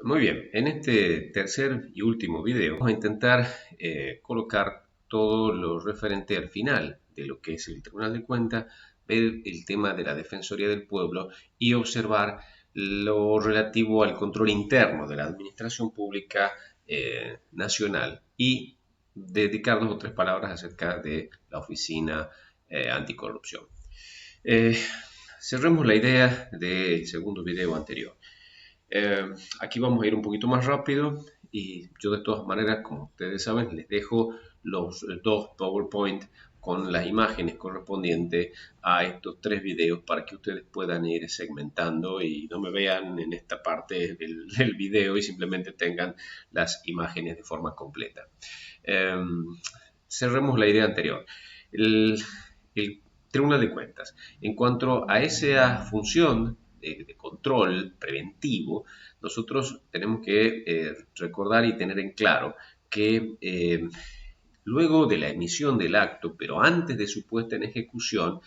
Muy bien, en este tercer y último video vamos a intentar colocar todo lo referente al final de lo que es el Tribunal de Cuentas, ver el tema de la Defensoría del Pueblo y observar lo relativo al control interno de la Administración Pública Nacional y dedicar 2 o 3 palabras acerca de la Oficina Anticorrupción. Eh, Cerremos la idea del segundo video anterior. Eh, Aquí vamos a ir un poquito más rápido y yo de todas maneras, como ustedes saben, les dejo los 2 PowerPoint con las imágenes correspondientes a estos 3 videos para que ustedes puedan ir segmentando y no me vean en esta parte del video y simplemente tengan las imágenes de forma completa. Eh, Cerremos la idea anterior. El Tribunal de Cuentas. En cuanto a esa función de control preventivo, nosotros tenemos que recordar y tener en claro que luego de la emisión del acto, pero antes de su puesta en ejecución,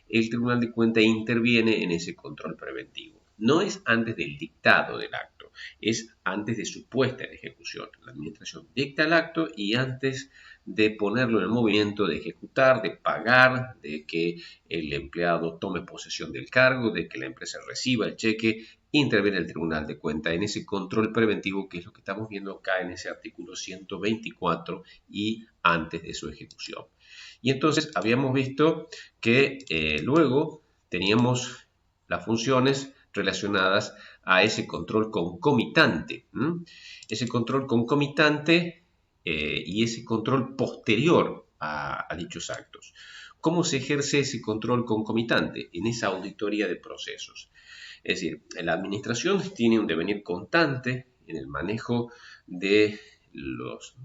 el Tribunal de Cuentas interviene en ese control preventivo. No es antes del dictado del acto, es antes de su puesta en ejecución. La Administración dicta el acto y antes de ponerlo en el movimiento, de ejecutar, de pagar, de que el empleado tome posesión del cargo, de que la empresa reciba el cheque, interviene el Tribunal de Cuentas en ese control preventivo, que es lo que estamos viendo acá en ese artículo 124 y antes de su ejecución. Y entonces habíamos visto que luego teníamos las funciones relacionadas a ese control concomitante. Ese control concomitante y ese control posterior a dichos actos. ¿Cómo se ejerce ese control concomitante? En esa auditoría de procesos. Es decir, la administración tiene un devenir constante en el manejo de los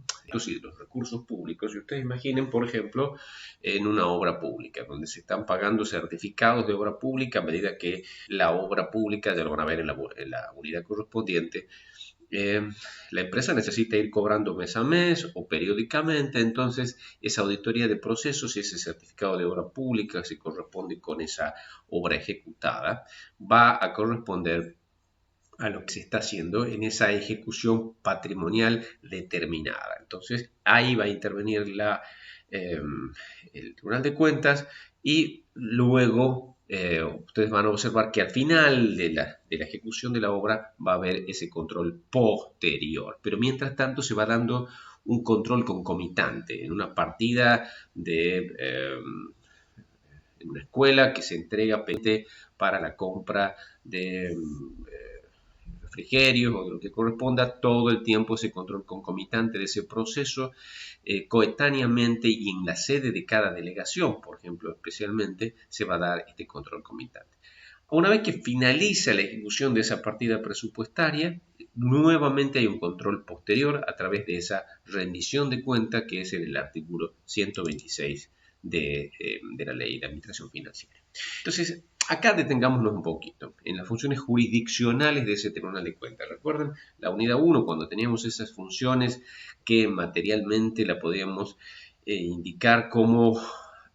recursos públicos. Y ustedes imaginen, por ejemplo, en una obra pública, donde se están pagando certificados de obra pública a medida que la obra pública, ya lo van a ver en la unidad correspondiente, la empresa necesita ir cobrando mes a mes o periódicamente. Entonces esa auditoría de procesos y ese certificado de obra pública, si corresponde con esa obra ejecutada, va a corresponder a lo que se está haciendo en esa ejecución patrimonial determinada. Entonces ahí va a intervenir el Tribunal de Cuentas y luego ustedes van a observar que al final de la ejecución de la obra va a haber ese control posterior. Pero mientras tanto se va dando un control concomitante en una partida en una escuela que se entrega para la compra de refrigerios o de lo que corresponda. Todo el tiempo ese control concomitante de ese proceso, coetáneamente y en la sede de cada delegación, por ejemplo, especialmente, se va a dar este control concomitante. Una vez que finaliza la ejecución de esa partida presupuestaria, nuevamente hay un control posterior a través de esa rendición de cuenta que es en el artículo 126 de la Ley de Administración Financiera. Entonces, acá detengámonos un poquito en las funciones jurisdiccionales de ese Tribunal de Cuentas. ¿Recuerdan la unidad 1 cuando teníamos esas funciones que materialmente la podíamos indicar como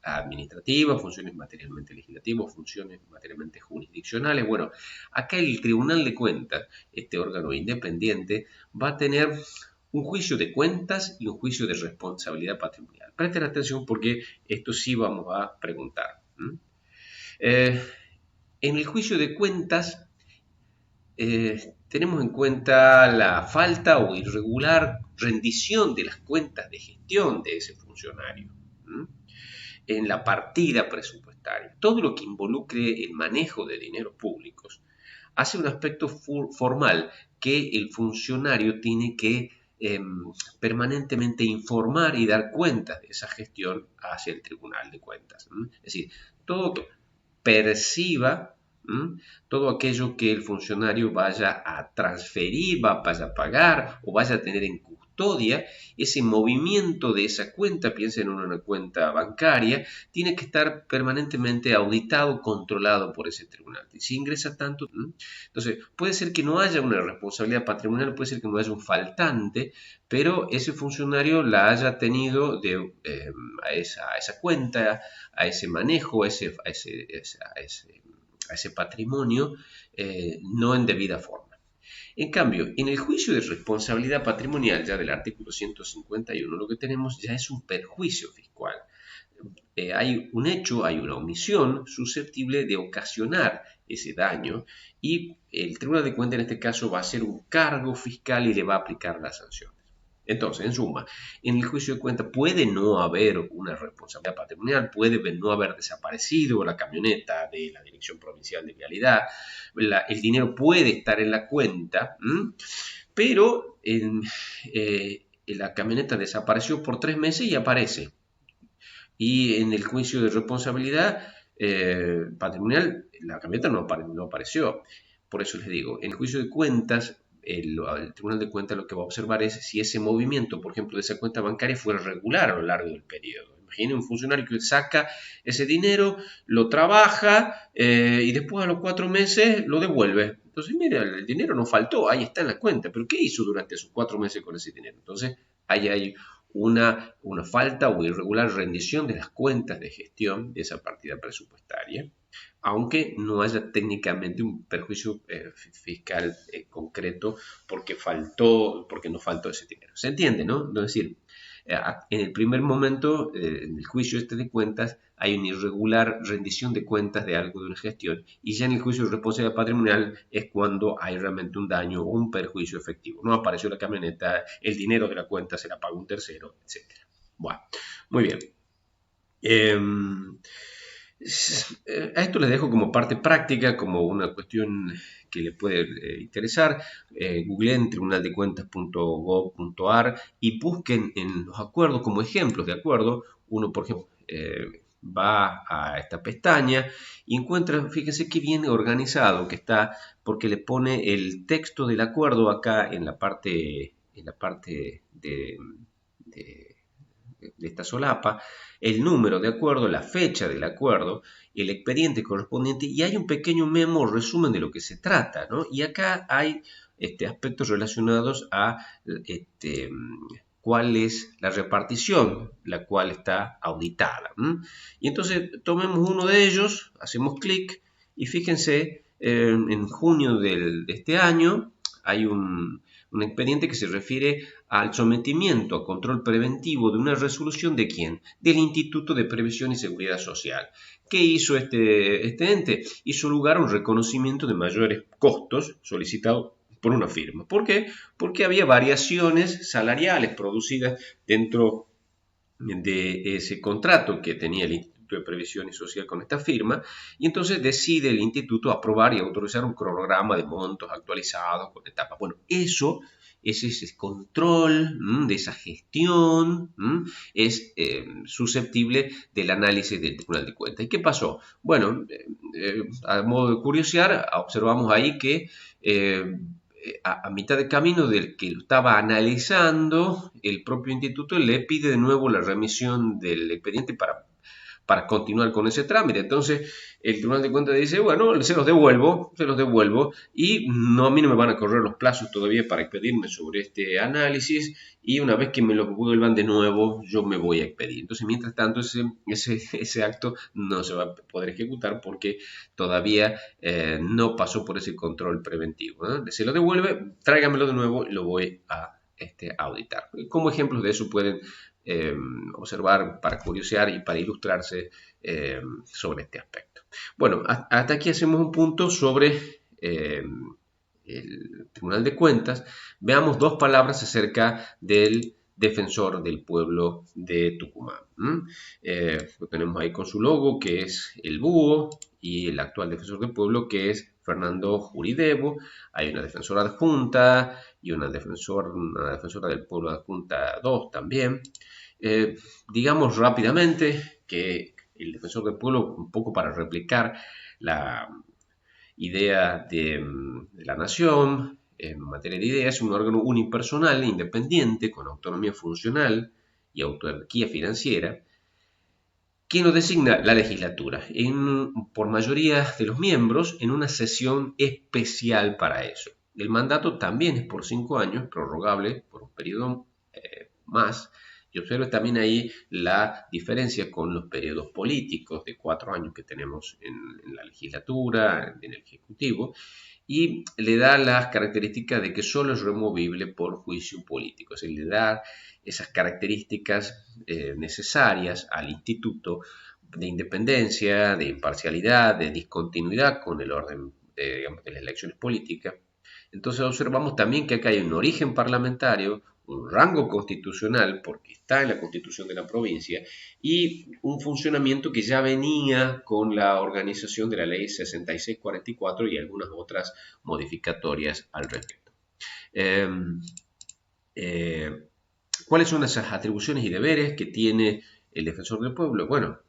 administrativas, funciones materialmente legislativas, funciones materialmente jurisdiccionales? Bueno, acá el Tribunal de Cuentas, este órgano independiente, va a tener un juicio de cuentas y un juicio de responsabilidad patrimonial. Presten atención porque esto sí vamos a preguntar. En el juicio de cuentas tenemos en cuenta la falta o irregular rendición de las cuentas de gestión de ese funcionario en la partida presupuestaria. Todo lo que involucre el manejo de dineros públicos hace un aspecto formal que el funcionario tiene que permanentemente informar y dar cuenta de esa gestión hacia el Tribunal de Cuentas. Es decir, todo que perciba, todo aquello que el funcionario vaya a transferir, vaya a pagar o vaya a tener en custodia, ese movimiento de esa cuenta, piensen en una cuenta bancaria, tiene que estar permanentemente auditado, controlado por ese tribunal. Si ingresa tanto, entonces puede ser que no haya una responsabilidad patrimonial, puede ser que no haya un faltante, pero ese funcionario la haya tenido a esa cuenta, a ese manejo, a ese patrimonio, no en debida forma. En cambio, en el juicio de responsabilidad patrimonial, ya del artículo 151, lo que tenemos ya es un perjuicio fiscal. Hay un hecho, hay una omisión susceptible de ocasionar ese daño y el Tribunal de Cuentas en este caso va a hacer un cargo fiscal y le va a aplicar las sanciones. Entonces, en suma, en el juicio de cuenta puede no haber una responsabilidad patrimonial, puede no haber desaparecido la camioneta de la Dirección Provincial de Vialidad, el dinero puede estar en la cuenta, pero la camioneta desapareció por 3 meses y aparece. Y en el juicio de responsabilidad patrimonial, la camioneta no apareció. Por eso les digo, en el juicio de cuentas, el Tribunal de Cuentas lo que va a observar es si ese movimiento, por ejemplo, de esa cuenta bancaria fue regular a lo largo del periodo. Imaginen un funcionario que saca ese dinero, lo trabaja y después a los 4 meses lo devuelve. Entonces, mira, el dinero no faltó, ahí está en la cuenta, pero ¿qué hizo durante esos 4 meses con ese dinero? Entonces, ahí hay una falta o irregular rendición de las cuentas de gestión de esa partida presupuestaria, aunque no haya técnicamente un perjuicio fiscal concreto porque no faltó ese dinero. ¿Se entiende, no? Es decir, en el primer momento, en el juicio de cuentas, hay una irregular rendición de cuentas de algo de una gestión y ya en el juicio de responsabilidad patrimonial es cuando hay realmente un daño o un perjuicio efectivo. No apareció la camioneta, el dinero de la cuenta se la pagó un tercero, etc. Bueno, muy bien. A esto les dejo como parte práctica, como una cuestión que le puede interesar. Googleen tribunaldecuentas.gov.ar y busquen en los acuerdos como ejemplos de acuerdo. Uno, por ejemplo, va a esta pestaña y encuentra, fíjense qué bien organizado que está, porque le pone el texto del acuerdo acá en la parte de esta solapa, el número de acuerdo, la fecha del acuerdo, el expediente correspondiente y hay un pequeño memo resumen de lo que se trata, ¿no? Y acá hay aspectos relacionados a cuál es la repartición, la cual está auditada. Y entonces tomemos uno de ellos, hacemos clic y fíjense, en junio de este año hay un expediente que se refiere al sometimiento a control preventivo de una resolución de ¿quién? Del Instituto de Previsión y Seguridad Social. ¿Qué hizo este ente? Hizo lugar a un reconocimiento de mayores costos solicitado por una firma. ¿Por qué? Porque había variaciones salariales producidas dentro de ese contrato que tenía el Instituto de Previsión y Social con esta firma, y entonces decide el instituto aprobar y autorizar un cronograma de montos actualizados con etapas. Bueno, eso es ese control de esa gestión, es susceptible del análisis del Tribunal de Cuentas. ¿Y qué pasó? Bueno, a modo de curiosear, observamos ahí que a mitad de camino del que lo estaba analizando, el propio instituto le pide de nuevo la remisión del expediente para continuar con ese trámite. Entonces, el Tribunal de Cuentas dice, bueno, se los devuelvo, y no, a mí no me van a correr los plazos todavía para expedirme sobre este análisis, y una vez que me lo vuelvan de nuevo, yo me voy a expedir. Entonces, mientras tanto, ese acto no se va a poder ejecutar porque todavía no pasó por ese control preventivo, ¿no? Se lo devuelve, tráigamelo de nuevo y lo voy a auditar. Como ejemplos de eso pueden observar para curiosear y para ilustrarse sobre este aspecto. Bueno, hasta aquí hacemos un punto sobre el Tribunal de Cuentas. Veamos dos palabras acerca del Defensor del Pueblo de Tucumán. Lo tenemos ahí con su logo, que es el búho, y el actual Defensor del Pueblo, que es Fernando Juridevo. Hay una defensora adjunta y una defensora del pueblo adjunta 2 también. Digamos rápidamente que el Defensor del Pueblo, un poco para replicar la idea de la nación, en materia de ideas, es un órgano unipersonal, independiente, con autonomía funcional y autarquía financiera, que lo designa la legislatura, por mayoría de los miembros, en una sesión especial para eso. El mandato también es por 5 años, prorrogable por un periodo más, y observe también ahí la diferencia con los periodos políticos de 4 años que tenemos en la legislatura, en el Ejecutivo, y le da las características de que solo es removible por juicio político. Se le da esas características necesarias al instituto de independencia, de imparcialidad, de discontinuidad con el orden digamos, de las elecciones políticas. Entonces observamos también que acá hay un origen parlamentario, un rango constitucional, porque está en la constitución de la provincia, y un funcionamiento que ya venía con la organización de la ley 6644 y algunas otras modificatorias al respecto. Eh, eh, ¿Cuáles son esas atribuciones y deberes que tiene el defensor del pueblo? Bueno,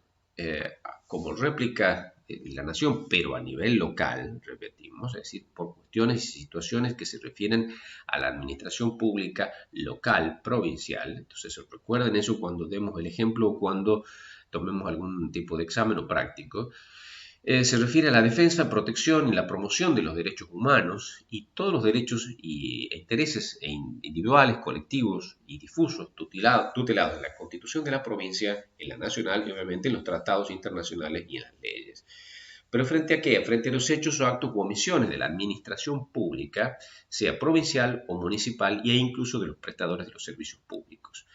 como réplica de la nación, pero a nivel local, repetimos, es decir, por cuestiones y situaciones que se refieren a la administración pública local, provincial. Entonces, recuerden eso cuando demos el ejemplo o cuando tomemos algún tipo de examen o práctico. Se refiere a la defensa, protección y la promoción de los derechos humanos y todos los derechos e intereses individuales, colectivos y difusos tutelados en la Constitución de la provincia, en la nacional y obviamente en los tratados internacionales y en las leyes. ¿Pero frente a qué? Frente a los hechos o actos u omisiones de la administración pública, sea provincial o municipal e incluso de los prestadores de los servicios públicos.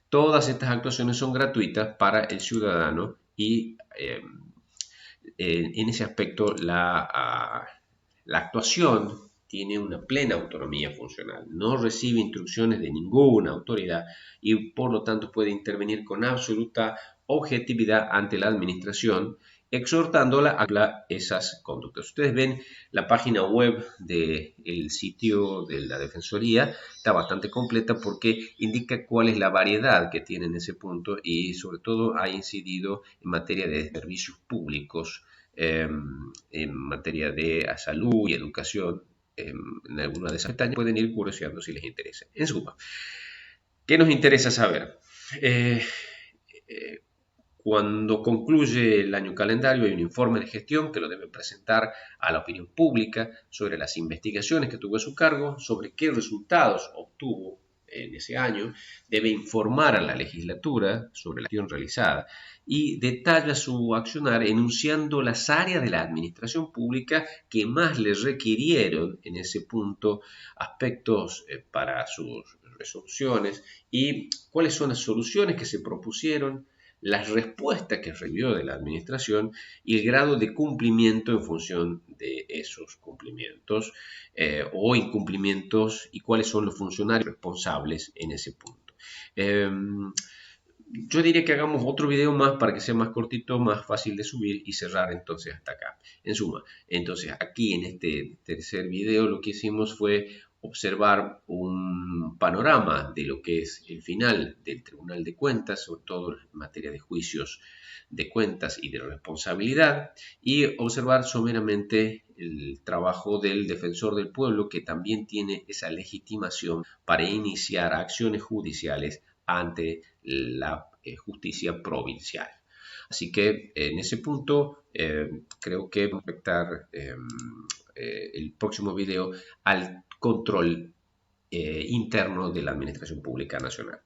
Todas estas actuaciones son gratuitas para el ciudadano y en ese aspecto la actuación tiene una plena autonomía funcional, no recibe instrucciones de ninguna autoridad y por lo tanto puede intervenir con absoluta objetividad ante la administración, exhortándola a esas conductas. Ustedes ven la página web del sitio de la Defensoría, está bastante completa porque indica cuál es la variedad que tiene en ese punto y sobre todo ha incidido en materia de servicios públicos, en materia de salud y educación. En alguna de esas pestañas pueden ir curioseando si les interesa. En suma, ¿qué nos interesa saber? Cuando concluye el año calendario hay un informe de gestión que lo debe presentar a la opinión pública sobre las investigaciones que tuvo a su cargo, sobre qué resultados obtuvo en ese año, debe informar a la legislatura sobre la acción realizada y detalla su accionar enunciando las áreas de la administración pública que más le requirieron en ese punto aspectos para sus resoluciones y cuáles son las soluciones que se propusieron, las respuestas que recibió de la administración y el grado de cumplimiento en función de esos cumplimientos o incumplimientos y cuáles son los funcionarios responsables en ese punto. Yo diría que hagamos otro video más para que sea más cortito, más fácil de subir y cerrar entonces hasta acá. En suma, entonces aquí en este tercer video lo que hicimos fue observar un panorama de lo que es el final del Tribunal de Cuentas, sobre todo en materia de juicios de cuentas y de responsabilidad, y observar someramente el trabajo del defensor del pueblo, que también tiene esa legitimación para iniciar acciones judiciales ante la justicia provincial. Así que en ese punto creo que vamos a afectar el próximo video al control interno de la Administración Pública Nacional.